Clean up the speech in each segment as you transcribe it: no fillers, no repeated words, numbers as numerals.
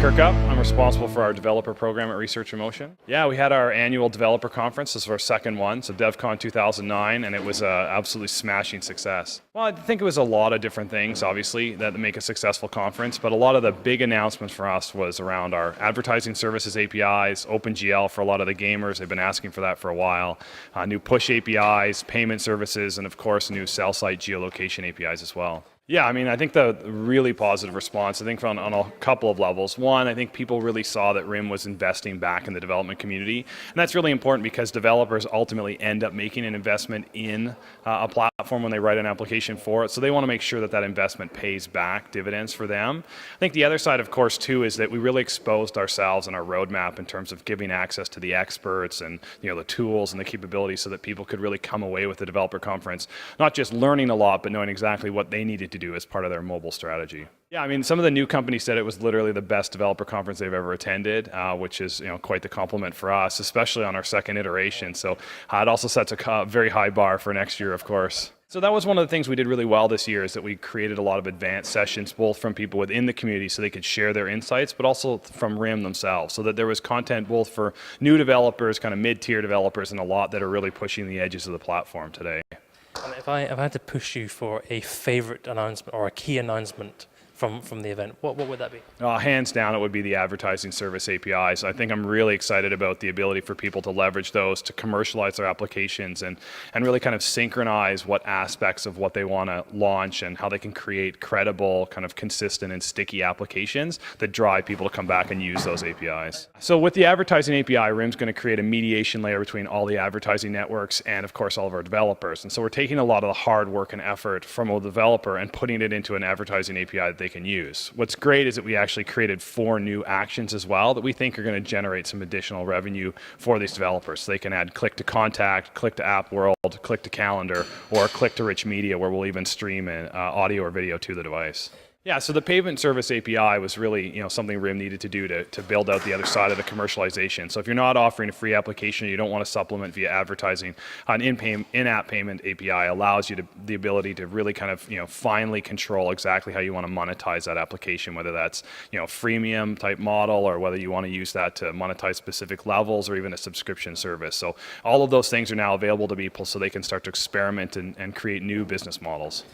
Kirkup. I'm responsible for our developer program at Research in Motion. Yeah, we had our annual developer conference. This was our second one, so DevCon 2009, and it was an absolutely smashing success. Well, I think it was a lot of different things, obviously, that make a successful conference, but a lot of the big announcements for us was around our advertising services APIs, OpenGL for a lot of the gamers. They've been asking for that for a while. New push APIs, payment services, and of course, new cell site geolocation APIs as well. Yeah, I mean, I think the really positive response, I think on a couple of levels. One, I think people really saw that RIM was investing back in the development community. And that's really important because developers ultimately end up making an investment in a platform when they write an application for it. So they want to make sure that that investment pays back dividends for them. I think the other side, of course, too, is that we really exposed ourselves and our roadmap in terms of giving access to the experts and the tools and the capabilities so that people could really come away with the developer conference, not just learning a lot, but knowing exactly what they needed to do as part of their mobile strategy. Yeah, I mean, some of the new companies said it was literally the best developer conference they've ever attended, which is quite the compliment for us, especially on our second iteration. So it also sets a very high bar for next year, of course. So that was one of the things we did really well this year, is that we created a lot of advanced sessions, both from people within the community so they could share their insights, but also from RIM themselves, so that there was content both for new developers, kind of mid-tier developers, and a lot that are really pushing the edges of the platform today. And if I had to push you for a favorite announcement or a key announcement from the event, what would that be? Hands down, it would be the advertising service APIs. I think I'm really excited about the ability for people to leverage those to commercialize their applications and really kind of synchronize what aspects of what they want to launch and how they can create credible, kind of consistent and sticky applications that drive people to come back and use those APIs. So with the advertising API, RIM's going to create a mediation layer between all the advertising networks and, of course, all of our developers. And so we're taking a lot of the hard work and effort from a developer and putting it into an advertising API that they can use. What's great is that we actually created 4 new actions as well that we think are going to generate some additional revenue for these developers. So they can add click to contact, click to app world, click to calendar, or click to rich media, where we'll even stream audio or video to the device. Yeah, so the payment service API was really something RIM needed to do to build out the other side of the commercialization. So if you're not offering a free application, you don't want to supplement via advertising, an in-app payment API allows you the ability to really kind of finely control exactly how you want to monetize that application, whether that's freemium type model or whether you want to use that to monetize specific levels or even a subscription service. So all of those things are now available to people so they can start to experiment and create new business models.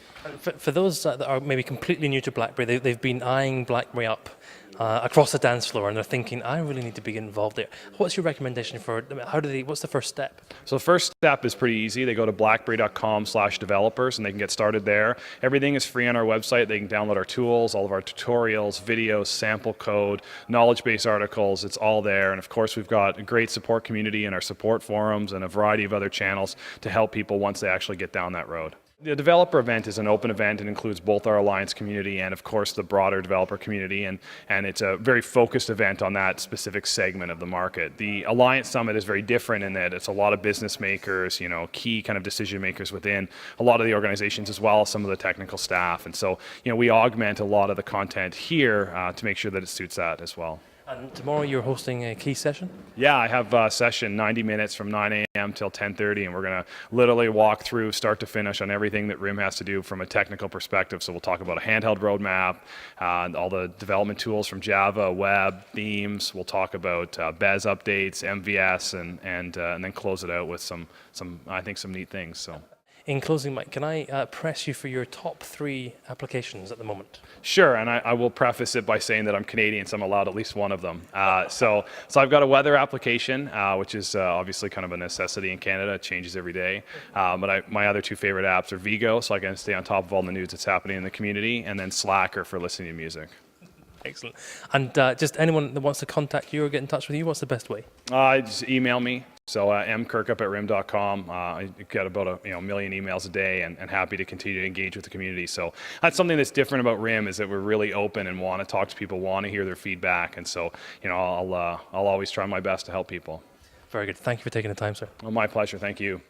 For those that are maybe completely new to BlackBerry, they've been eyeing BlackBerry up across the dance floor, and they're thinking, I really need to be involved there. What's your recommendation for what's the first step? So the first step is pretty easy. They go to blackberry.com/developers and they can get started there. Everything is free on our website. They can download our tools, all of our tutorials, videos, sample code, knowledge base articles. It's all there. And of course, we've got a great support community in our support forums and a variety of other channels to help people once they actually get down that road. The developer event is an open event. It includes both our Alliance community and, of course, the broader developer community, and it's a very focused event on that specific segment of the market. The Alliance Summit is very different in that it's a lot of business makers, key kind of decision makers within a lot of the organizations, as well as some of the technical staff. And so, we augment a lot of the content here to make sure that it suits that as well. And tomorrow you're hosting a key session? Yeah, I have a session 90 minutes from 9 a.m. till 10:30, and we're going to literally walk through start to finish on everything that RIM has to do from a technical perspective. So we'll talk about a handheld roadmap, all the development tools from Java, web, themes. We'll talk about BES updates, MVS, and then close it out with some neat things. So. In closing, Mike, can I press you for your top 3 applications at the moment? Sure, and I will preface it by saying that I'm Canadian, so I'm allowed at least one of them. So I've got a weather application, which is obviously kind of a necessity in Canada. It changes every day. But my other 2 favorite apps are Vigo, so I can stay on top of all the news that's happening in the community, and then Slacker for listening to music. Excellent. And just anyone that wants to contact you or get in touch with you, what's the best way? Just email me. So mkirkup@rim.com. I get about a million emails a day, and happy to continue to engage with the community. So that's something that's different about RIM, is that we're really open and want to talk to people, want to hear their feedback, and so I'll always try my best to help people. Very good. Thank you for taking the time, sir. Well, my pleasure. Thank you.